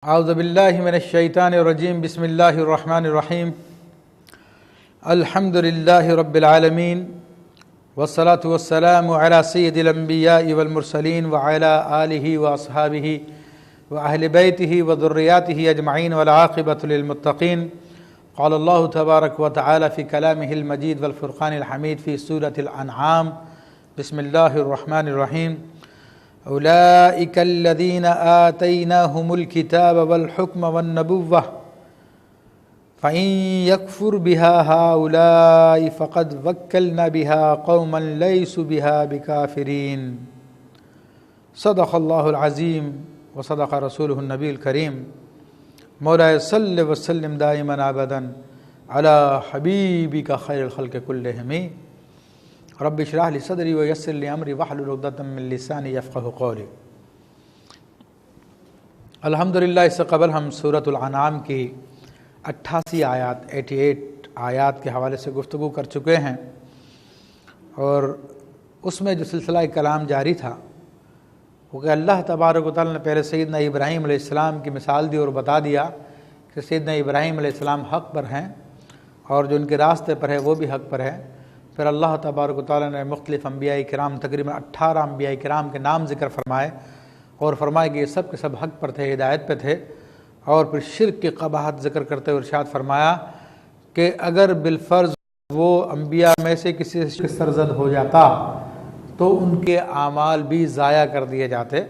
اعوذ باللہ من الشیطان الرجیم بسم اللہ الرحمن الرحیم الحمد للہ رب العالمین والصلاة والسلام علی سید الانبیاء والمرسلین وعلی آلہ واصحابہ واہل بیتہ وذریاتہ اجمعین والعاقبۃ للمتقین قال اللہ تبارک وتعالی فی کلامہ المجید والفرقان الحمید فی سورۃ الانعام بسم اللہ الرحمن الرحیم أولئك الذين آتيناهم الكتاب والحكم والنبوة فإن يكفر بها هؤلاء فقد وكلنا بها قوما ليسوا بها بكافرين صدق الله العظيم وصدق رسوله النبي الكريم مولاي صل وسلم دائما أبدا على حبيبك خير الخلق كلهم رب اشرح لي صدری ویسر لی امری واحلل عقدۃ من لسانی یفقهوا قولی۔ الحمدللہ اس سے قبل ہم سورۃ الانعام کی 88 آیات کے حوالے سے گفتگو کر چکے ہیں، اور اس میں جو سلسلہ کلام جاری تھا وہ کہ اللہ تبارک و تعالیٰ نے پہلے سیدنا ابراہیم علیہ السلام کی مثال دی اور بتا دیا کہ سیدنا ابراہیم علیہ السلام حق پر ہیں اور جو ان کے راستے پر ہے وہ بھی حق پر ہے۔ پھر اللہ تبارک و تعالیٰ نے مختلف انبیاء کرام، تقریباً 18 انبیاء کرام کے نام ذکر فرمائے اور فرمائے کہ یہ سب کے سب حق پر تھے، ہدایت پہ تھے، اور پھر شرک کی قباحت ذکر کرتے ہوئے ارشاد فرمایا کہ اگر بالفرض وہ انبیاء میں سے کسی سے سرزد ہو جاتا تو ان کے اعمال بھی ضائع کر دیے جاتے،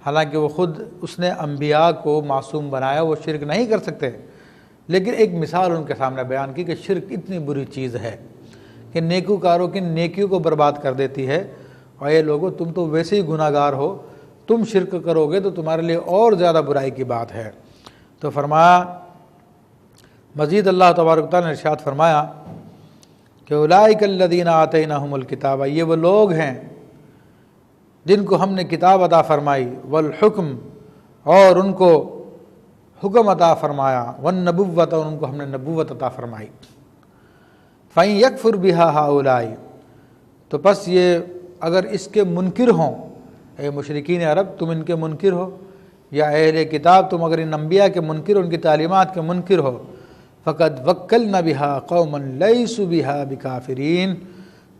حالانکہ وہ خود اس نے انبیاء کو معصوم بنایا، وہ شرک نہیں کر سکتے، لیکن ایک مثال ان کے سامنے بیان کی کہ شرک اتنی بری چیز ہے کہ نیکوکاروں کی نیکیوں کو برباد کر دیتی ہے، اور یہ لوگوں تم تو ویسے ہی گناہ گار ہو، تم شرک کرو گے تو تمہارے لیے اور زیادہ برائی کی بات ہے۔ تو فرمایا مزید اللہ تبارک و تعالیٰ نے ارشاد فرمایا کہ اولئک الذین آتیناہم الکتاب، یہ وہ لوگ ہیں جن کو ہم نے کتاب عطا فرمائی، والحکم، اور ان کو حکم عطا فرمایا، والنبوۃ، اور ان کو ہم نے نبوت عطا فرمائی۔ فَإِن يَكْفُرْ بِهَا هَؤُلَاءِ، تو پس یہ اگر اس کے منکر ہوں، اے مشرکین عرب تم ان کے منکر ہو، یا اہل کتاب تم اگر ان انبیاء کے منکر ہو، ان کی تعلیمات کے منکر ہو، فَقَدْ وَكَّلْنَا بِهَا قَوْمًا لَيْسُوا بِهَا بِكَافِرِينَ،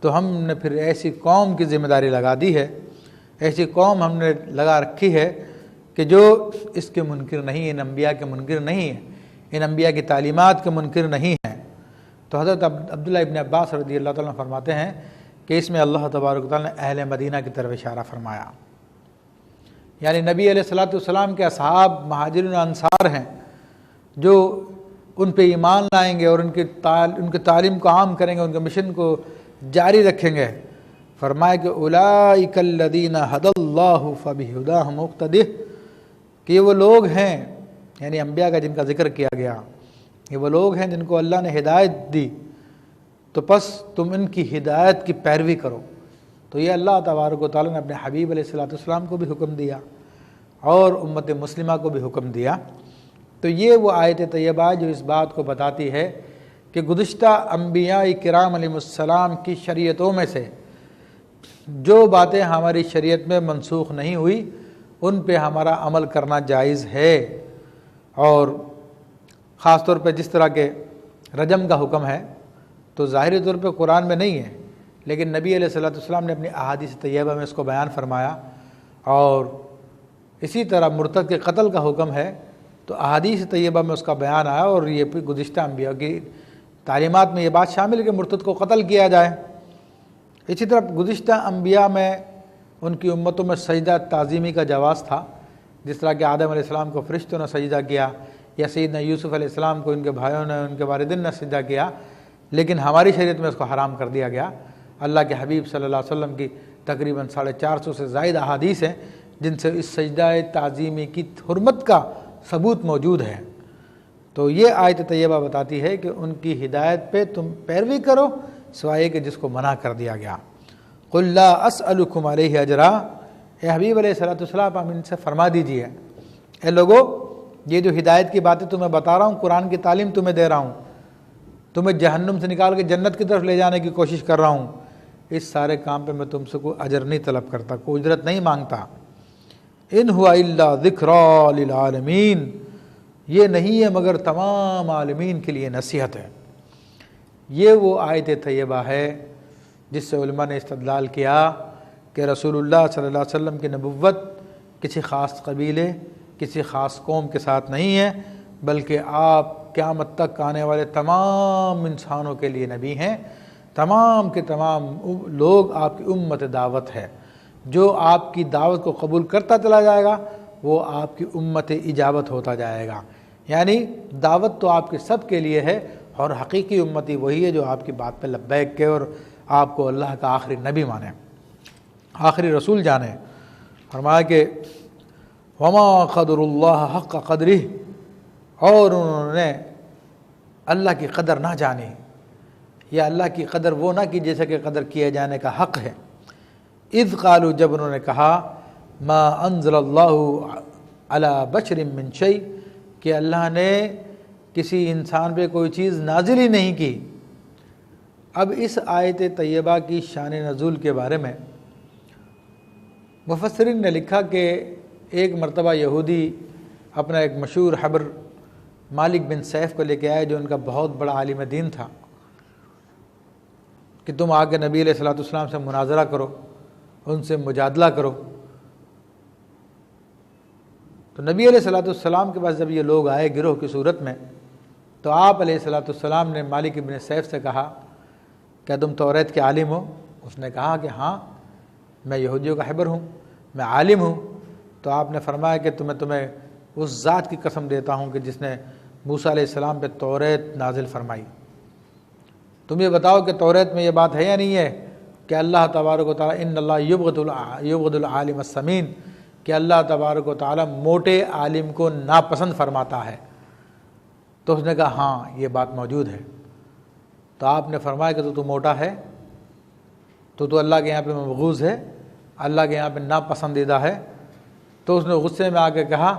تو ہم نے پھر ایسی قوم کی ذمہ داری لگا دی ہے، ایسی قوم ہم نے لگا رکھی ہے کہ جو اس کے منکر نہیں، ان انبیاء کے منکر نہیں ہیں، ان انبیاء کی تعلیمات کے منکر نہیں ہیں۔ تو حضرت عبداللہ ابن عباس رضی اللہ تعالیٰ فرماتے ہیں کہ اس میں اللہ تبارک و تعالیٰ نے اہل مدینہ کی طرف اشارہ فرمایا، یعنی نبی علیہ الصلوۃ والسلام کے اصحاب مہاجرین و انصار ہیں جو ان پہ ایمان لائیں گے اور ان کی تعلیم کو عام کریں گے، ان کے مشن کو جاری رکھیں گے۔ فرمایا کہ اولئک الذین ھدی اللہ فبہداہ مقتدہ، کہ یہ وہ لوگ ہیں، یعنی انبیاء کا جن کا ذکر کیا گیا، یہ وہ لوگ ہیں جن کو اللہ نے ہدایت دی، تو پس تم ان کی ہدایت کی پیروی کرو۔ تو یہ اللہ تبارک و تعالیٰ نے اپنے حبیب علیہ السلام کو بھی حکم دیا اور امت مسلمہ کو بھی حکم دیا۔ تو یہ وہ آیت طیبہ جو اس بات کو بتاتی ہے کہ گزشتہ انبیاء کرام علیہ السلام کی شریعتوں میں سے جو باتیں ہماری شریعت میں منسوخ نہیں ہوئی ان پہ ہمارا عمل کرنا جائز ہے، اور خاص طور پہ جس طرح کے رجم کا حکم ہے تو ظاہری طور پہ قرآن میں نہیں ہے، لیکن نبی علیہ السلام نے اپنی احادیث طیبہ میں اس کو بیان فرمایا، اور اسی طرح مرتد کے قتل کا حکم ہے تو احادیث طیبہ میں اس کا بیان آیا، اور یہ گزشتہ انبیاء کی تعلیمات میں یہ بات شامل ہے کہ مرتد کو قتل کیا جائے۔ اسی طرح گزشتہ انبیاء میں ان کی امتوں میں سجدہ تعظیمی کا جواز تھا، جس طرح کہ آدم علیہ السلام کو فرشتوں نے سجدہ کیا، یا سیدنا یوسف علیہ السلام کو ان کے بھائیوں نے، ان کے والدین نے سجدہ کیا، لیکن ہماری شریعت میں اس کو حرام کر دیا گیا۔ اللہ کے حبیب صلی اللہ علیہ وسلم کی تقریباً 450 سے زائد احادیث ہیں جن سے اس سجدہ تعظیمی کی حرمت کا ثبوت موجود ہے۔ تو یہ آیت طیبہ بتاتی ہے کہ ان کی ہدایت پہ تم پیروی کرو، سوائے کہ جس کو منع کر دیا گیا۔ قُلْ لَا أَسْأَلُكُمْ عَلَيْهِ أَجْرًا، اے حبیب علیہ السلام آپ ان سے فرما دیجئے، اے لوگو یہ جو ہدایت کی باتیں تمہیں بتا رہا ہوں، قرآن کی تعلیم تمہیں دے رہا ہوں، تمہیں جہنم سے نکال کے جنت کی طرف لے جانے کی کوشش کر رہا ہوں، اس سارے کام پہ میں تم سے کوئی اجر نہیں طلب کرتا، کوئی اجرت نہیں مانگتا۔ ان ہوا الا ذکریٰ للعالمین، یہ نہیں ہے مگر تمام عالمین کے لیے نصیحت ہے۔ یہ وہ آیت طیبہ ہے جس سے علماء نے استدلال کیا کہ رسول اللہ صلی اللہ علیہ وسلم کی نبوت کسی خاص قبیلے، کسی خاص قوم کے ساتھ نہیں ہے، بلکہ آپ قیامت تک آنے والے تمام انسانوں کے لیے نبی ہیں۔ تمام کے تمام لوگ آپ کی امت دعوت ہے۔ جو آپ کی دعوت کو قبول کرتا چلا جائے گا وہ آپ کی امت اجابت ہوتا جائے گا۔ یعنی دعوت تو آپ کے سب کے لیے ہے، اور حقیقی امتی وہی ہے جو آپ کی بات پہ لبیک کہے اور آپ کو اللہ کا آخری نبی مانے، آخری رسول جانے۔ فرمایا کہ وما قدر اللہ حق قدرہ، اور انہوں نے اللہ کی قدر نہ جانی، یا اللہ کی قدر وہ نہ کی جیسے کہ قدر کیے جانے کا حق ہے۔ اذ قالوا، جب انہوں نے کہا ما انزل اللہ علی بشر من شیء، کہ اللہ نے کسی انسان پہ کوئی چیز نازل ہی نہیں کی۔ اب اس آیت طیبہ کی شان نزول کے بارے میں مفسرین نے لکھا کہ ایک مرتبہ یہودی اپنا ایک مشہور حبر مالک بن سیف کو لے کے آئے، جو ان کا بہت بڑا عالم دین تھا، کہ تم آ کے نبی علیہ الصلوۃ والسلام سے مناظرہ کرو، ان سے مجادلہ کرو۔ تو نبی علیہ الصلوۃ والسلام کے پاس جب یہ لوگ آئے گروہ کی صورت میں، تو آپ علیہ الصلوۃ والسلام نے مالک بن سیف سے کہا کیا تم توریت کے عالم ہو؟ اس نے کہا کہ ہاں، میں یہودیوں کا حبر ہوں، میں عالم ہوں۔ تو آپ نے فرمایا کہ تمہیں اس ذات کی قسم دیتا ہوں کہ جس نے موسیٰ علیہ السلام پہ توریت نازل فرمائی۔ تم یہ بتاؤ کہ توریت میں یہ بات ہے یا نہیں ہے کہ اللہ تبارک و تعالیٰ ان اللہ یبغض العالم السمین، کہ اللہ تبارک و تعالیٰ موٹے عالم کو ناپسند فرماتا ہے؟ تو اس نے کہا ہاں یہ بات موجود ہے۔ تو آپ نے فرمایا کہ تو موٹا ہے، تو اللہ کے یہاں پہ مبغوض ہے، اللہ کے یہاں پہ ناپسندیدہ ہے۔ تو اس نے غصے میں آ کے کہا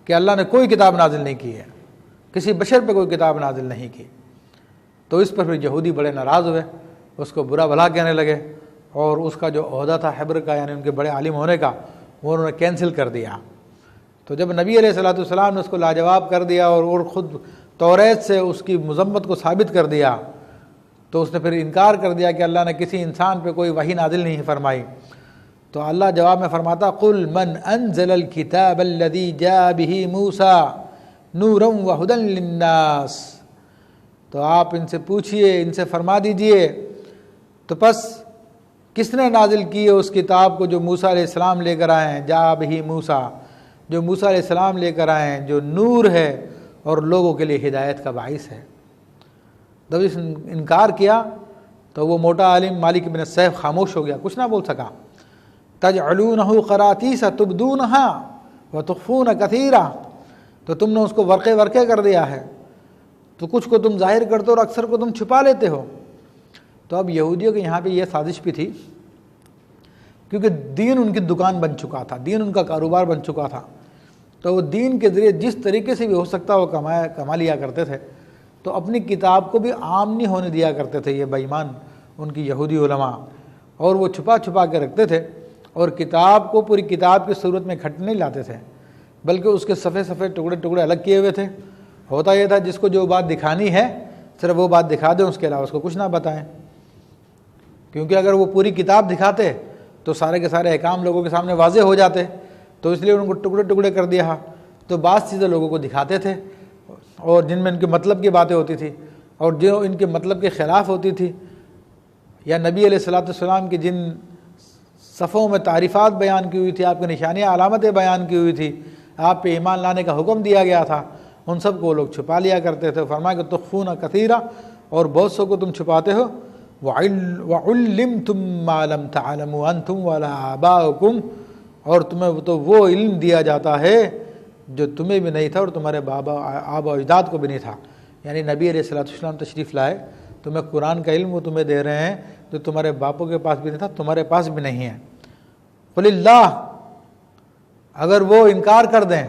کہ اللہ نے کوئی کتاب نازل نہیں کی ہے، کسی بشر پہ کوئی کتاب نازل نہیں کی۔ تو اس پر پھر یہودی بڑے ناراض ہوئے، اس کو برا بھلا کہنے لگے، اور اس کا جو عہدہ تھا حبر کا، یعنی ان کے بڑے عالم ہونے کا، وہ انہوں نے کینسل کر دیا۔ تو جب نبی علیہ الصلوۃ والسلام نے اس کو لاجواب کر دیا اور خود توریت سے اس کی مذمت کو ثابت کر دیا، تو اس نے پھر انکار کر دیا کہ اللہ نے کسی انسان پہ کوئی وحی نازل نہیں فرمائی۔ تو اللہ جواب میں فرماتا قل من انزل الکتاب الذی جاء به موسیٰ نورا وہدی للناس، تو آپ ان سے پوچھئے، ان سے فرما دیجئے تو پس کس نے نازل کی ہے اس کتاب کو جو موسیٰ علیہ السلام لے کر آئے ہیں، جاء به موسیٰ، جو موسیٰ علیہ السلام لے کر آئے ہیں، جو نور ہے اور لوگوں کے لیے ہدایت کا باعث ہے۔ جب اس انکار کیا تو وہ موٹا عالم مالک بن سیف خاموش ہو گیا، کچھ نہ بول سکا۔ تجعلونہ قراطیس تبدونہا وتخفون کثیرا، تو تم نے اس کو ورقے ورقے کر دیا ہے، تو کچھ کو تم ظاہر کرتے ہو اور اکثر کو تم چھپا لیتے ہو۔ تو اب یہودیوں کے یہاں پہ یہ سازش بھی تھی، کیونکہ دین ان کی دکان بن چکا تھا، دین ان کا کاروبار بن چکا تھا، تو وہ دین کے ذریعے جس طریقے سے بھی ہو سکتا وہ کما لیا کرتے تھے۔ تو اپنی کتاب کو بھی عام نہیں ہونے دیا کرتے تھے یہ بے ایمان ان کی یہودی علماء، اور وہ چھپا چھپا کے رکھتے تھے، اور کتاب کو پوری کتاب کی صورت میں اکٹھے نہیں لاتے تھے، بلکہ اس کے صفحے صفحے ٹکڑے ٹکڑے الگ کیے ہوئے تھے۔ ہوتا یہ تھا جس کو جو بات دکھانی ہے صرف وہ بات دکھا دیں، اس کے علاوہ اس کو کچھ نہ بتائیں، کیونکہ اگر وہ پوری کتاب دکھاتے تو سارے کے سارے احکام لوگوں کے سامنے واضح ہو جاتے، تو اس لیے ان کو ٹکڑے ٹکڑے کر دیا۔ تو بعض چیزیں لوگوں کو دکھاتے تھے اور جن میں ان کے مطلب کی باتیں ہوتی تھی، اور جو ان کے مطلب کے خلاف ہوتی تھی، یا نبی علیہ الصلوۃ والسلام کی جن صفوں میں تعریفات بیان کی ہوئی تھی، آپ کی نشانیاں علامتیں بیان کی ہوئی تھی، آپ پہ ایمان لانے کا حکم دیا گیا تھا، ان سب کو وہ لوگ چھپا لیا کرتے تھے۔ فرمایا کہ تخفون کثیرا، اور بہت سو کو تم چھپاتے ہو۔ وَعُلِّمْتُم مَّا لَمْ تَعْلَمُوا أَنتُمْ وَلَا آبَاؤُكُمْ، اور تمہیں تو وہ علم دیا جاتا ہے جو تمہیں بھی نہیں تھا اور تمہارے آبا و اجداد کو بھی نہیں تھا۔ یعنی نبی علیہ الصلوۃ والسلام تشریف لائے، تمہیں قرآن کا علم وہ تمہیں دے رہے ہیں جو تمہارے باپوں کے پاس بھی نہیں تھا، تمہارے پاس بھی نہیں ہے۔ قُلِ اللَّهُ، اگر وہ انکار کر دیں،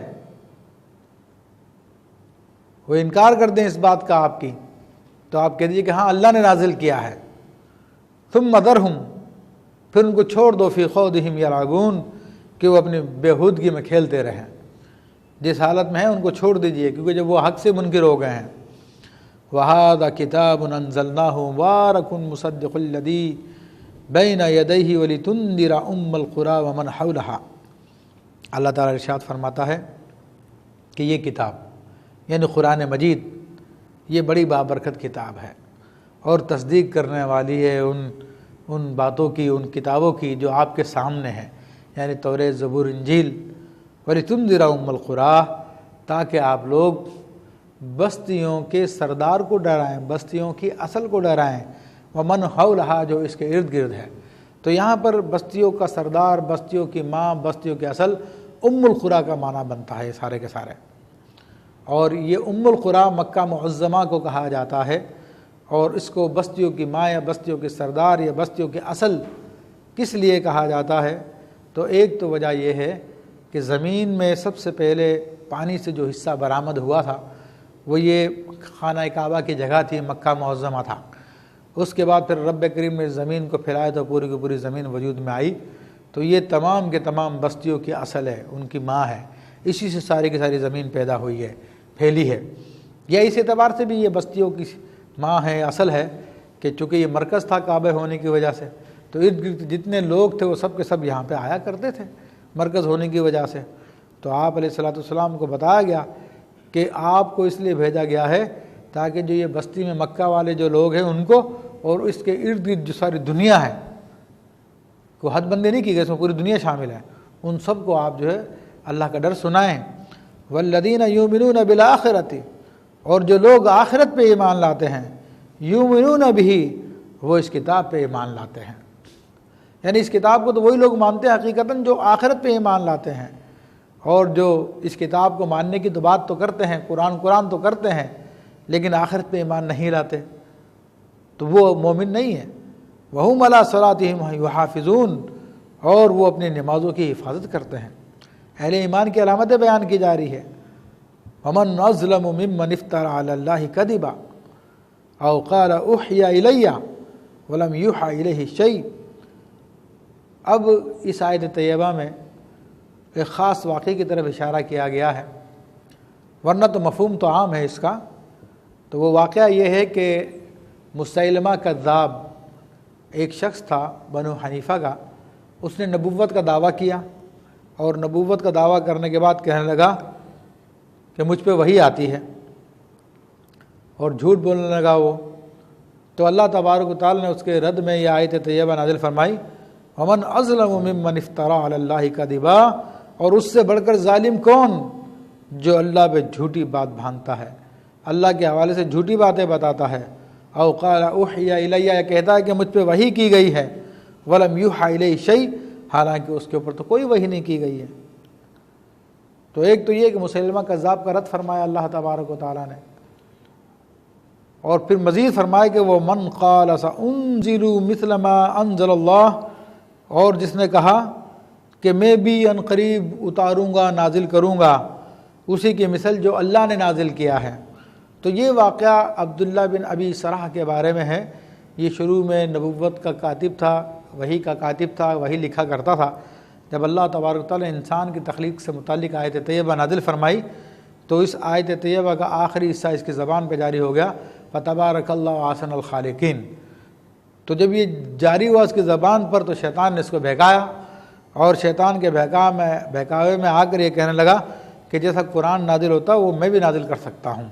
وہ انکار کر دیں اس بات کا آپ کی، تو آپ کہہ دیجیے کہ ہاں اللہ نے نازل کیا ہے۔ ثُمَّ ذَرْهُمْ، پھر ان کو چھوڑ دو، فِي خَوْضِهِمْ يَلْعَبُونَ، کہ وہ اپنی بےہودگی میں کھیلتے رہیں۔ جس حالت میں ہیں ان کو چھوڑ دیجئے، کیونکہ جب وہ حق سے منکر ہو گئے ہیں۔ وَهَذَا كِتَابٌ أَنزَلْنَاهُ مُبَارَكٌ مُصَدِّقُ الَّذِي بَيْنَ يَدَيْهِ وَلِتُنذِرَ أُمَّ الْقُرَىٰ وَمَنْ حَوْلَهَا۔ اللہ تعالیٰ ارشاد فرماتا ہے کہ یہ کتاب یعنی قرآن مجید یہ بڑی بابرکت کتاب ہے اور تصدیق کرنے والی ہے ان باتوں کی، ان کتابوں کی جو آپ کے سامنے ہیں، یعنی توریت، زبور، انجیل۔ وَلِتُنذِرَ أُمَّ الْقُرَىٰ، تاکہ آپ لوگ بستیوں کے سردار کو ڈرائیں، بستیوں کی اصل کو ڈرائیں، وَمَنْ حَوْلَهَا، جو اس کے ارد گرد ہے۔ تو یہاں پر بستیوں کا سردار، بستیوں کی ماں، بستیوں کی اصل ام القریٰ کا معنی بنتا ہے یہ سارے کے سارے۔ اور یہ ام القریٰ مکہ معظمہ کو کہا جاتا ہے، اور اس کو بستیوں کی ماں یا بستیوں کے سردار یا بستیوں کی اصل کس لیے کہا جاتا ہے؟ تو ایک تو وجہ یہ ہے کہ زمین میں سب سے پہلے پانی سے جو حصہ برآمد ہوا تھا وہ یہ خانہ کعبہ کی جگہ تھی، مکہ معظمہ تھا۔ اس کے بعد پھر رب کریم نے زمین کو پھیلایا تو پوری کی پوری زمین وجود میں آئی، تو یہ تمام کے تمام بستیوں کی اصل ہے، ان کی ماں ہے، اسی سے ساری کی ساری زمین پیدا ہوئی ہے، پھیلی ہے۔ یا اس اعتبار سے بھی یہ بستیوں کی ماں ہے، اصل ہے، کہ چونکہ یہ مرکز تھا کعبہ ہونے کی وجہ سے، تو ارد گرد جتنے لوگ تھے وہ سب کے سب یہاں پہ آیا کرتے تھے مرکز ہونے کی وجہ سے۔ تو آپ علیہ الصلوۃ والسلام کو بتایا گیا کہ آپ کو اس لیے بھیجا گیا ہے تاکہ جو یہ بستی میں مکہ والے جو لوگ ہیں ان کو اور اس کے ارد گرد جو ساری دنیا ہے، کوئی حد بندی نہیں کی گئی، اس میں پوری دنیا شامل ہے، ان سب کو آپ جو ہے اللہ کا ڈر سنائیں۔ والذین یؤمنون بالآخرۃ، اور جو لوگ آخرت پہ ایمان لاتے ہیں، یؤمنون بہ، وہ اس کتاب پہ ایمان لاتے ہیں۔ یعنی اس کتاب کو تو وہی لوگ مانتے ہیں حقیقتاً جو آخرت پہ ایمان لاتے ہیں، اور جو اس کتاب کو ماننے کی تو بات تو کرتے ہیں، قرآن تو کرتے ہیں، لیکن آخرت پہ ایمان نہیں لاتے، تو وہ مومن نہیں ہے۔ وَهُمْ عَلَىٰ صَلَاتِهِمْ يُحَافِظُونَ، اور وہ اپنی نمازوں کی حفاظت کرتے ہیں۔ اہل ایمان کی علامتیں بیان کی جا رہی ہے۔ وَمَنْ أَظْلَمُ مِمَّنِ افْتَرَىٰ عَلَى اللَّهِ كَذِبًا أَوْ قَالَ أُوحِيَ إِلَيَّ وَلَمْ يُوحَ إِلَيْهِ شَيْءٌ۔ اب اس آیت طیبہ میں ایک خاص واقعے کی طرف اشارہ کیا گیا ہے، ورنہ تو مفہوم تو عام ہے اس کا۔ تو وہ واقعہ یہ ہے کہ مسیلمہ کذاب ایک شخص تھا بنو حنیفہ کا، اس نے نبوت کا دعویٰ کیا، اور نبوت کا دعویٰ کرنے کے بعد کہنے لگا کہ مجھ پہ وحی آتی ہے، اور جھوٹ بولنے لگا وہ۔ تو اللہ تبارک و تعالی نے اس کے رد میں یہ آیت طیبہ نازل فرمائی، وَمَنْ أَظْلَمُ مِمَّنِ افْتَرَىٰ عَلَى اللَّهِ كَذِبًا، اور اس سے بڑھ کر ظالم کون جو اللہ پہ جھوٹی بات بھانتا ہے، اللہ کے حوالے سے جھوٹی باتیں بتاتا ہے۔ او قال اوحی الی، یا کہتا ہے کہ مجھ پہ وحی کی گئی ہے، ولم یوحى الیہ شیء، حالانکہ اس کے اوپر تو کوئی وحی نہیں کی گئی ہے۔ تو ایک تو یہ کہ مسیلمہ کذاب کا رد فرمایا اللہ تبارک و تعالیٰ نے، اور پھر مزید فرمایا کہ وہ من قال سأنزل مثل ما انزل اللہ، اور جس نے کہا کہ میں بھی ان قریب اتاروں گا، نازل کروں گا اسی کی مثل جو اللہ نے نازل کیا ہے۔ تو یہ واقعہ عبداللہ بن ابی سرح کے بارے میں ہے۔ یہ شروع میں نبوت کا کاتب تھا، وحی کا کاتب تھا، وحی لکھا کرتا تھا۔ جب اللہ تبارک و تعالیٰ نے انسان کی تخلیق سے متعلق آیت طیبہ نازل فرمائی تو اس آیت طیبہ کا آخری حصہ اس کی زبان پہ جاری ہو گیا، فَتَبَارَكَ اللَّهُ أَحْسَنُ الْخَالِقِينَ۔ تو جب یہ جاری ہوا اس کی زبان پر تو شیطان نے اس کو بہکایا، اور شیطان کے بہکاوے میں آ کر یہ کہنے لگا کہ جیسا قرآن نازل ہوتا وہ میں بھی نازل کر سکتا ہوں۔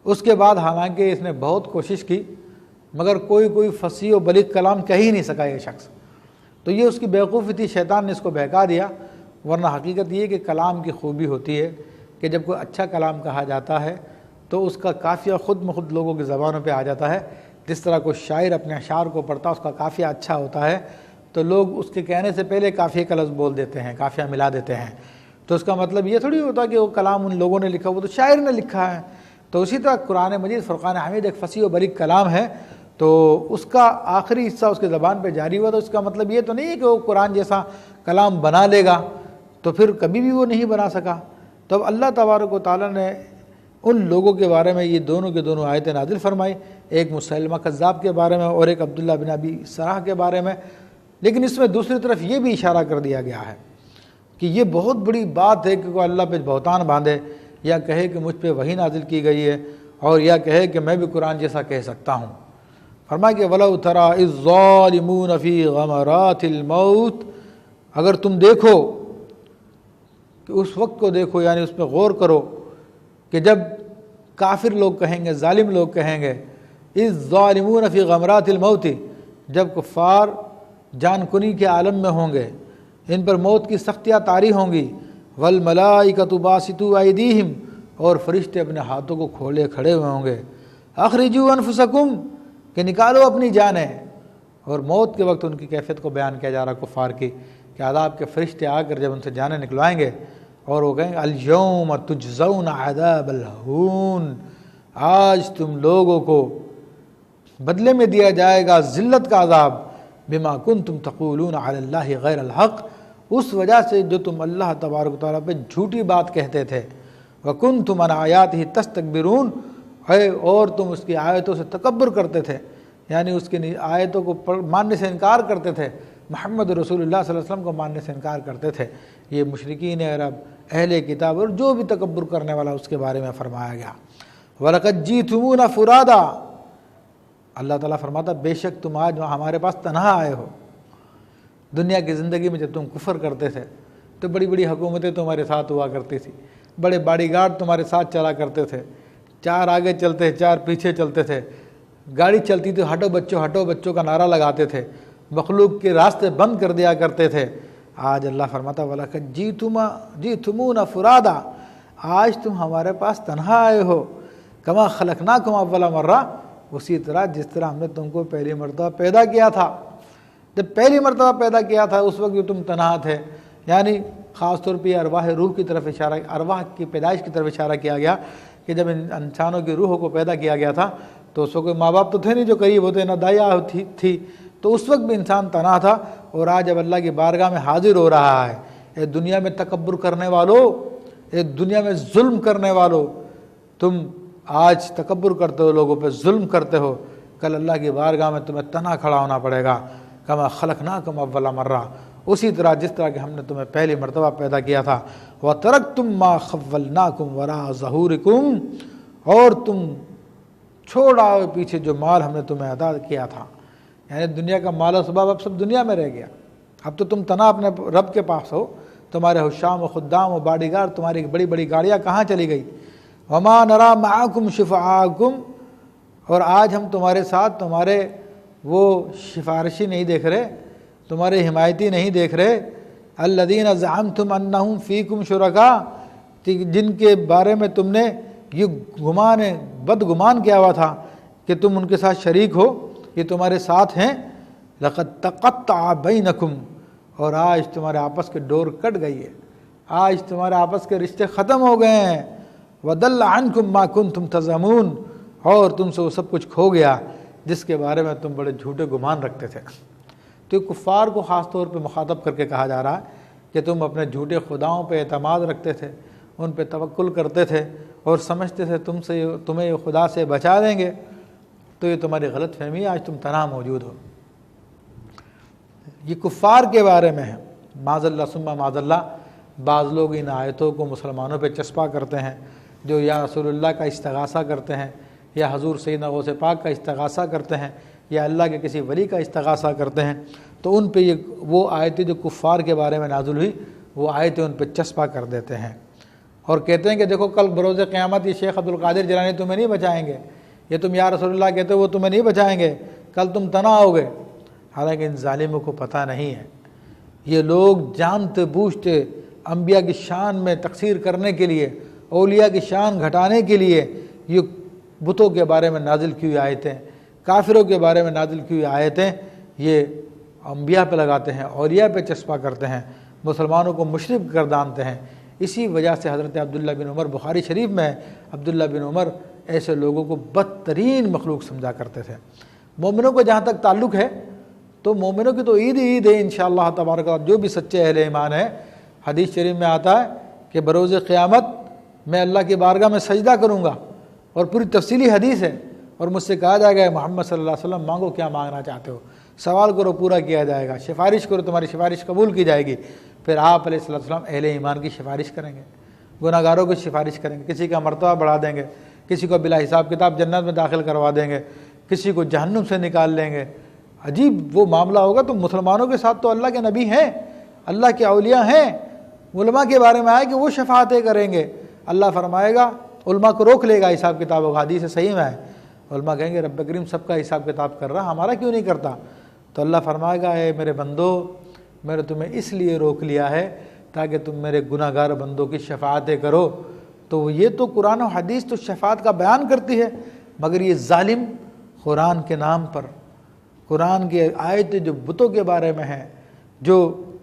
اس کے بعد حالانکہ اس نے بہت کوشش کی مگر کوئی فصیح و بلیغ کلام کہہ ہی نہیں سکا یہ شخص۔ تو یہ اس کی بیوقوفی تھی، شیطان نے اس کو بہکا دیا، ورنہ حقیقت یہ کہ کلام کی خوبی ہوتی ہے کہ جب کوئی اچھا کلام کہا جاتا ہے تو اس کا قافیہ خود بخود لوگوں کی زبانوں پہ آ جاتا ہے۔ جس طرح کوئی شاعر اپنے اشعار کو پڑھتا اس کا قافیہ اچھا ہوتا ہے تو لوگ اس کے کہنے سے پہلے قافیے کا لفظ بول دیتے ہیں، قافیہ ملا دیتے ہیں۔ تو اس کا مطلب یہ تھوڑی ہوتا کہ وہ کلام ان لوگوں نے لکھا، وہ تو شاعر نے لکھا ہے۔ تو اسی طرح قرآن مجید فرقان حمید ایک فصیح و بلیغ کلام ہے، تو اس کا آخری حصہ اس کے زبان پہ جاری ہوا، تو اس کا مطلب یہ تو نہیں ہے کہ وہ قرآن جیسا کلام بنا لے گا، تو پھر کبھی بھی وہ نہیں بنا سکا۔ تو اب اللہ تبارک و تعالیٰ نے ان لوگوں کے بارے میں یہ دونوں کے دونوں آیتیں نازل فرمائی، ایک مسیلمہ کذاب کے بارے میں اور ایک عبداللہ بن ابی سرح کے بارے میں، لیکن اس میں دوسری طرف یہ بھی اشارہ کر دیا گیا ہے کہ یہ بہت بڑی بات ہے کہ کوئی اللہ پہ بہتان باندھے یا کہے کہ مجھ پہ وحی نازل کی گئی ہے اور یا کہے کہ میں بھی قرآن جیسا کہہ سکتا ہوں۔ فرمایا کہ وَلَوْ تَرَىٰ إِذ الظَّالِمُونَ فِي غَمَرَاتِ الْمَوْتِ، اگر تم دیکھو کہ اس وقت کو دیکھو، یعنی اس پہ غور کرو کہ جب کافر لوگ کہیں گے، ظالم لوگ کہیں گے، اِذ الظَّالِمُونَ فِي غَمَرَاتِ الْمَوْتِ، جب کفار جان کنی کے عالم میں ہوں گے، ان پر موت کی سختیاں طاری ہوں گی، وَالْمَلَائِكَةُ بَاسِطُو أَيْدِيهِمْ، اور فرشتے اپنے ہاتھوں کو کھولے کھڑے ہوئے ہوں گے، اخرجوا انفسکم، کہ نکالو اپنی جانیں۔ اور موت کے وقت ان کی کیفیت کو بیان کیا جا رہا کفار کی، کہ عذاب کے فرشتے آ کر جب ان سے جانیں نکلوائیں گے اور وہ کہیں گے اليوم تجزون عذاب الہون، آج تم لوگوں کو بدلے میں دیا جائے گا ذلت کا عذاب، بما کنتم تقولون علی اللہ غیر الحق، اس وجہ سے جو تم اللہ تبارک و تعالیٰ پہ جھوٹی بات کہتے تھے، وکنتم عن آیاتہ تستکبرون، اور تم اس کی آیتوں سے تکبر کرتے تھے، یعنی اس کی آیتوں کو ماننے سے انکار کرتے تھے، محمد رسول اللہ صلی اللہ علیہ وسلم کو ماننے سے انکار کرتے تھے۔ یہ مشرکین عرب، اہل کتاب اور جو بھی تکبر کرنے والا اس کے بارے میں فرمایا گیا۔ وَلَقَدْ جِئْتُمُونَا فُرَادًا، اللہ تعالیٰ فرماتا بے شک تم آج ہمارے پاس تنہا آئے ہو۔ دنیا کی زندگی میں جب تم کفر کرتے تھے تو بڑی بڑی حکومتیں تمہارے ساتھ ہوا کرتی تھی، بڑے باڈی گارڈ تمہارے ساتھ چلا کرتے تھے، 4 آگے چلتے 4 پیچھے چلتے تھے، گاڑی چلتی تو ہٹو بچوں کا نعرہ لگاتے تھے، مخلوق کے راستے بند کر دیا کرتے تھے۔ آج اللہ فرماتا وَلَقَدْ جِئْتُمُونَا فُرَادًا، آج تم ہمارے پاس تنہا آئے ہو، کما خلقناکم اول مرہ، اسی طرح جس طرح ہم نے تم کو پہلی مرتبہ پیدا کیا تھا۔ جب پہلی مرتبہ پیدا کیا تھا اس وقت جو تم تنہا تھے، یعنی خاص طور پہ ارواح روح کی طرف اشارہ، ارواح کی پیدائش کی طرف اشارہ کیا گیا کہ جب انسانوں کی روحوں کو پیدا کیا گیا تھا تو اس وقت کوئی ماں باپ تو تھے نہیں جو قریب ہوتے، نہ دایا تھی، تو اس وقت بھی انسان تنہا تھا۔ اور آج جب اللہ کی بارگاہ میں حاضر ہو رہا ہے، اے دنیا میں تکبر کرنے والو، اے دنیا میں ظلم کرنے والو، تم آج تکبر کرتے ہو، لوگوں پہ ظلم کرتے ہو، کل اللہ کی بارگاہ میں تمہیں تنہا کھڑا ہونا پڑے گا۔ کما خلقناکم اول مرہ، اسی طرح جس طرح کہ ہم نے تمہیں پہلی مرتبہ پیدا کیا تھا۔ وَتَرَكْتُمْ مَا خَوَّلْنَاكُمْ وَرَاءَ ظَهُورِكُمْ، اور تم چھوڑ آؤ پیچھے جو مال ہم نے تمہیں عطا کیا تھا، یعنی دنیا کا مال و اسباب اب سب دنیا میں رہ گیا، اب تو تم تنہا اپنے رب کے پاس ہو، تمہارے حشام و خدام و باڈی گارڈ، تمہاری بڑی بڑی گاڑیاں کہاں چلی گئی؟ وَمَا نَرَىٰ مَعَكُمْ شُفَعَاءَكُمْ، اور آج ہم تمہارے ساتھ تمہارے وہ سفارشی نہیں دیکھ رہے، تمہارے حمایتی نہیں دیکھ رہے، الَّذِينَ زَعَمْتُمْ أَنَّهُمْ فِيكُمْ شُرَكَاء، جن کے بارے میں تم نے یہ بدگمان کیا ہوا تھا کہ تم ان کے ساتھ شریک ہو، یہ تمہارے ساتھ ہیں۔ لَقَدْ تَقَطَّعَ بَيْنَكُمْ، اور آج تمہارے آپس کے ڈور کٹ گئی ہے، آج تمہارے آپس کے رشتے ختم ہو گئے ہیں۔ وَضَلَّ عَنْكُمْ مَا كُنْتُمْ تَزْعُمُونَ، اور تم سے وہ سب کچھ کھو گیا جس کے بارے میں تم بڑے جھوٹے گمان رکھتے تھے۔ تو کفار کو خاص طور پہ مخاطب کر کے کہا جا رہا ہے کہ تم اپنے جھوٹے خداؤں پہ اعتماد رکھتے تھے، ان پہ توکل کرتے تھے اور سمجھتے تھے تمہیں یہ خدا سے بچا دیں گے، تو یہ تمہاری غلط فہمی ہے، آج تم تنہا موجود ہو۔ یہ کفار کے بارے میں ہے۔ معاذ اللہ ثم معاذ اللہ، بعض لوگ ان آیتوں کو مسلمانوں پہ چسپاں کرتے ہیں، جو یا رسول اللہ کا استغاثہ کرتے ہیں، یا حضور سیدنا غوث پاک کا استغاثہ کرتے ہیں، یا اللہ کے کسی ولی کا استغاثہ کرتے ہیں، تو ان پہ یہ وہ آیتیں جو کفار کے بارے میں نازل ہوئی، وہ آیتیں ان پہ چسپاں کر دیتے ہیں اور کہتے ہیں کہ دیکھو کل بروز قیامت یہ شیخ عبد القادر جیلانی تمہیں نہیں بچائیں گے، یہ تم یا رسول اللہ کہتے ہو وہ تمہیں نہیں بچائیں گے، کل تم تنہا ہوگے۔ حالانکہ ان ظالموں کو پتہ نہیں ہے، یہ لوگ جانتے بوجھتے انبیاء کی شان میں تقصیر کرنے کے لیے، اولیاء کی شان گھٹانے کے لیے یہ بتوں کے بارے میں نازل کی ہوئی آیتیں، کافروں کے بارے میں نازل کی ہوئی آیتیں یہ انبیاء پہ لگاتے ہیں، اولیاء پہ چسپاں کرتے ہیں، مسلمانوں کو مشرک گردانتے ہیں۔ اسی وجہ سے حضرت عبداللہ بن عمر، بخاری شریف میں عبداللہ بن عمر ایسے لوگوں کو بدترین مخلوق سمجھا کرتے تھے۔ مومنوں کو جہاں تک تعلق ہے تو مومنوں کی تو عید ہے انشاءاللہ تبارک و، جو بھی سچے اہل ایمان ہیں، حدیث شریف میں آتا ہے کہ بروز قیامت میں اللہ کی بارگاہ میں سجدہ کروں گا، اور پوری تفصیلی حدیث ہے، اور مجھ سے کہا جائے گا محمد صلی اللہ علیہ وسلم مانگو کیا مانگنا چاہتے ہو، سوال کرو پورا کیا جائے گا، سفارش کرو تمہاری سفارش قبول کی جائے گی۔ پھر آپ علیہ السلام اہل ایمان کی سفارش کریں گے، گناہ گاروں کی سفارش کریں گے، کسی کا مرتبہ بڑھا دیں گے، کسی کو بلا حساب کتاب جنت میں داخل کروا دیں گے، کسی کو جہنم سے نکال لیں گے۔ عجیب وہ معاملہ ہوگا۔ تو مسلمانوں کے ساتھ تو اللہ کے نبی ہیں، اللہ کے اولیاء ہیں، علماء کے بارے میں آئے کہ وہ شفاعتیں کریں گے۔ اللہ فرمائے گا، علماء کو روک لے گا حساب کتاب ہوگا، حدیث صحیح میں ہے۔ علماء کہیں گے رب کریم سب کا حساب کتاب کر رہا، ہمارا کیوں نہیں کرتا؟ تو اللہ فرمائے گا اے میرے بندو، میں نے تمہیں اس لیے روک لیا ہے تاکہ تم میرے گناہ گار بندوں کی شفاعتیں کرو۔ تو یہ تو قرآن و حدیث تو شفاعت کا بیان کرتی ہے، مگر یہ ظالم قرآن کے نام پر، قرآن کی آیتیں جو بتوں کے بارے میں ہیں، جو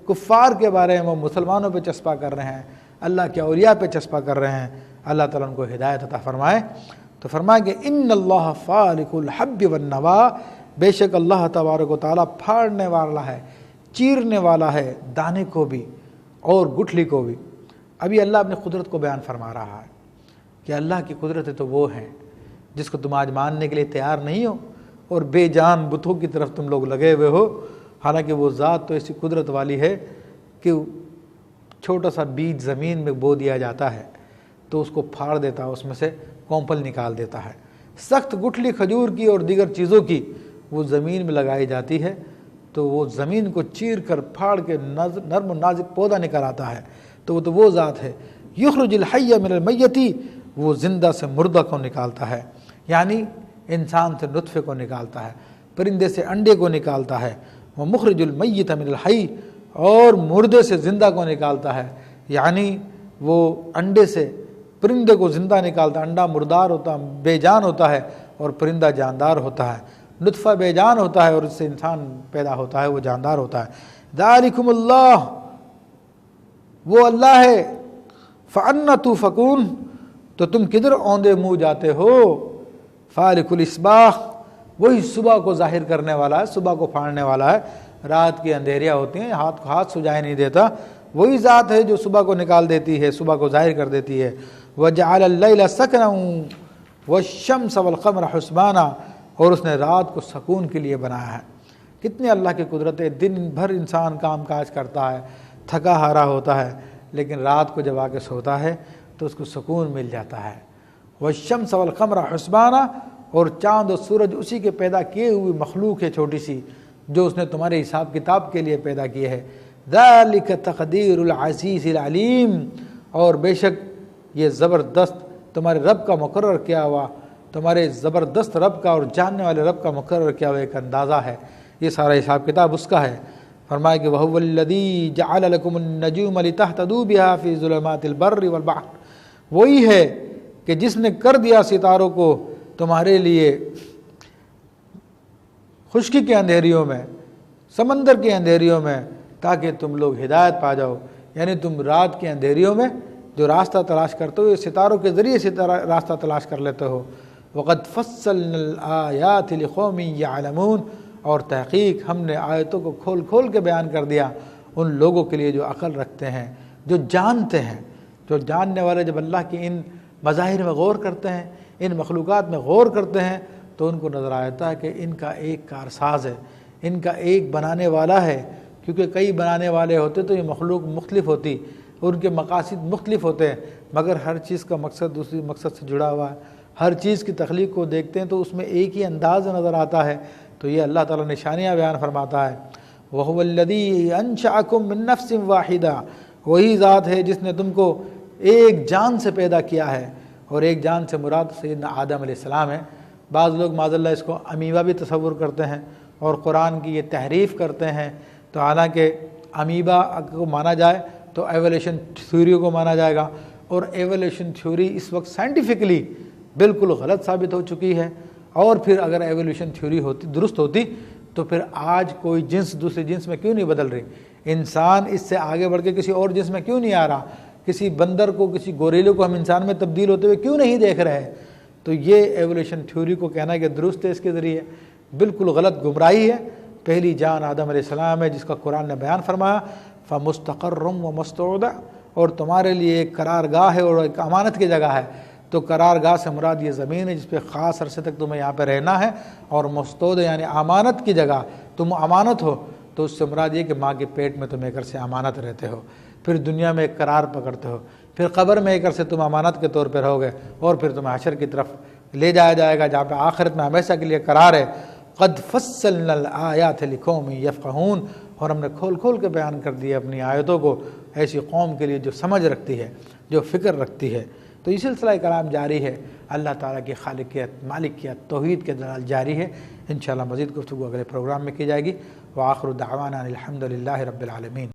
کفار کے بارے میں وہ مسلمانوں پہ چسپا کر رہے ہیں، اللہ کے اولیاء پہ چسپا کر رہے ہیں، اللہ تعالیٰ ان کو ہدایت عطا فرمائے۔ تو فرمایا کہ ان اللہ فالق الحب والنوا، بے شک اللہ تبارک و تعالیٰ پھاڑنے والا ہے، چیرنے والا ہے، دانے کو بھی اور گٹھلی کو بھی۔ ابھی اللہ اپنی قدرت کو بیان فرما رہا ہے کہ اللہ کی قدرتیں تو وہ ہیں جس کو تم آج ماننے کے لیے تیار نہیں ہو، اور بے جان بتوں کی طرف تم لوگ لگے ہوئے ہو، حالانکہ وہ ذات تو ایسی قدرت والی ہے کہ چھوٹا سا بیج زمین میں بو دیا جاتا ہے تو اس کو پھاڑ دیتا ہے، اس میں سے کومپل نکال دیتا ہے۔ سخت گٹھلی کھجور کی اور دیگر چیزوں کی وہ زمین میں لگائی جاتی ہے تو وہ زمین کو چیر کر پھاڑ کے نرم و نازک پودا نکل آتا ہے۔ تو وہ ذات ہے یخرج الحی من المیت، وہ زندہ سے مردہ کو نکالتا ہے، یعنی انسان سے نطفے کو نکالتا ہے، پرندے سے انڈے کو نکالتا ہے، وہ مخرج المیت من الحی، اور مردے سے زندہ کو نکالتا ہے، یعنی وہ انڈے سے پرندے کو زندہ نکالتا ہے۔ انڈا مردار ہوتا ہے، بے جان ہوتا ہے، اور پرندہ جاندار ہوتا ہے۔ نطفہ بے جان ہوتا ہے اور اس سے انسان پیدا ہوتا ہے، وہ جاندار ہوتا ہے۔ ذالکم اللہ، وہ اللہ ہے۔ فَأَنَّ تُؤْفَكُونَ، تو تم کدھر اوندے منہ جاتے ہو؟ فالق الاصباح، وہی صبح کو ظاہر کرنے والا ہے، صبح کو پھاڑنے والا ہے۔ رات کی اندھیریاں ہوتی ہیں، ہاتھ سجائے نہیں دیتا، وہی ذات ہے جو صبح کو نکال دیتی ہے، صبح کو ظاہر کر دیتی ہے۔ وَجَعَلَ اللَّيْلَ سَكْنًا وَالشَّمْسَ وَالْقَمَرَ حُسْبَانًا، اور اس نے رات کو سکون کے لیے بنایا ہے۔ کتنی اللہ کی قدرت ہے۔ دن بھر انسان کام کاج کرتا ہے، تھکا ہارا ہوتا ہے، لیکن رات کو جب آ کے سوتا ہے تو اس کو سکون مل جاتا ہے۔ وَالشَّمْسَ وَالْقَمَرَ حُسْبَانًا، اور چاند اور سورج اسی کے پیدا کیے ہوئی مخلوق ہے چھوٹی سی، جو اس نے تمہارے حساب کتاب کے لیے پیدا کیے ہے۔ ذَلِكَ تَقْدِيرُ الْعَزِيزِ الْعَلِيمِ، اور بے شک یہ زبردست تمہارے رب کا مقرر کیا ہوا، تمہارے زبردست رب کا اور جاننے والے رب کا مقرر کیا ہوا ایک اندازہ ہے، یہ سارا حساب کتاب اس کا ہے۔ فرمایا کہ وَهُوَ الَّذِي جَعَلَ لَكُمُ النَّجُومَ لِتَهْتَدُوا بِهَا فِي ظُلُمَاتِ الْبَرِّ وَالْبَحْرِ، وہی ہے کہ جس نے کر دیا ستاروں کو تمہارے لیے خشکی کے اندھیریوں میں، سمندر کے اندھیریوں میں، تاکہ تم لوگ ہدایت پا جاؤ، یعنی تم رات کے اندھیریوں میں جو راستہ تلاش کرتے ہو، ستاروں کے ذریعے سے راستہ تلاش کر لیتے ہو۔ وَقَدْ فَصَّلْنَا الْآيَاتِ لِقَوْمٍ يَعْلَمُونَ، اور تحقیق ہم نے آیتوں کو کھول کھول کے بیان کر دیا ان لوگوں کے لیے جو عقل رکھتے ہیں، جو جانتے ہیں۔ جو جاننے والے جب اللہ کی ان مظاہر میں غور کرتے ہیں، ان مخلوقات میں غور کرتے ہیں، تو ان کو نظر آتا ہے کہ ان کا ایک کارساز ہے، ان کا ایک بنانے والا ہے، کیونکہ کئی بنانے والے ہوتے تو یہ مخلوق مختلف ہوتی، ان کے مقاصد مختلف ہوتے ہیں، مگر ہر چیز کا مقصد دوسری مقصد سے جڑا ہوا ہے۔ ہر چیز کی تخلیق کو دیکھتے ہیں تو اس میں ایک ہی انداز نظر آتا ہے۔ تو یہ اللہ تعالیٰ نشانیاں بیان فرماتا ہے۔ وَهُوَ الَّذِي أَنشَأَكُم مِّن نَّفْسٍ وَاحِدَةٍ، وہی ذات ہے جس نے تم کو ایک جان سے پیدا کیا ہے، اور ایک جان سے مراد سیدنا آدم علیہ السلام ہے۔ بعض لوگ معاذ اللہ اس کو امیبا بھی تصور کرتے ہیں اور قرآن کی یہ تحریف کرتے ہیں، تو حالانکہ امیبا کو مانا جائے تو ایولیوشن تھیوری کو مانا جائے گا، اور ایولیوشن تھیوری اس وقت سائنٹیفکلی بالکل غلط ثابت ہو چکی ہے۔ اور پھر اگر ایولیوشن تھیوری ہوتی درست ہوتی تو پھر آج کوئی جنس دوسری جنس میں کیوں نہیں بدل رہی؟ انسان اس سے آگے بڑھ کے کسی اور جنس میں کیوں نہیں آ رہا؟ کسی بندر کو، کسی گوریلے کو ہم انسان میں تبدیل ہوتے ہوئے کیوں نہیں دیکھ رہے؟ تو یہ ایولیوشن تھیوری کو کہنا کہ درست ہے اس کے ذریعے بالکل غلط گمراہی ہے۔ پہلی جان آدم علیہ السلام ہے جس کا قرآن نے بیان فرمایا فَمُسْتَقَرٌّ وَمُسْتَوْدَعٌ، اور تمہارے لیے ایک قرار گاہ ہے اور ایک امانت کی جگہ ہے۔ تو قرار گاہ سے مراد یہ زمین ہے جس پہ خاص عرصے تک تمہیں یہاں پہ رہنا ہے، اور مستودع یعنی امانت کی جگہ، تم امانت ہو۔ تو اس سے مراد یہ کہ ماں کے پیٹ میں تم ایک عرصے امانت رہتے ہو، پھر دنیا میں ایک قرار پکڑتے ہو، پھر قبر میں ایک عرصے تم امانت کے طور پہ رہو گے، اور پھر تمہیں حشر کی طرف لے جایا جائے گا جہاں پہ آخرت میں ہمیشہ کے لیے قرار ہے۔ قد فصلنا الآیات لقوم یفقہون، اور ہم نے کھول کھول کے بیان کر دیا اپنی آیتوں کو ایسی قوم کے لیے جو سمجھ رکھتی ہے، جو فکر رکھتی ہے۔ تو یہ سلسلہ کلام جاری ہے، اللہ تعالیٰ کی خالقیت، مالکیت، توحید کے دلال جاری ہے۔ انشاءاللہ مزید گفتگو اگلے پروگرام میں کی جائے گی۔ وآخر دعوانا الحمد للہ رب العالمین۔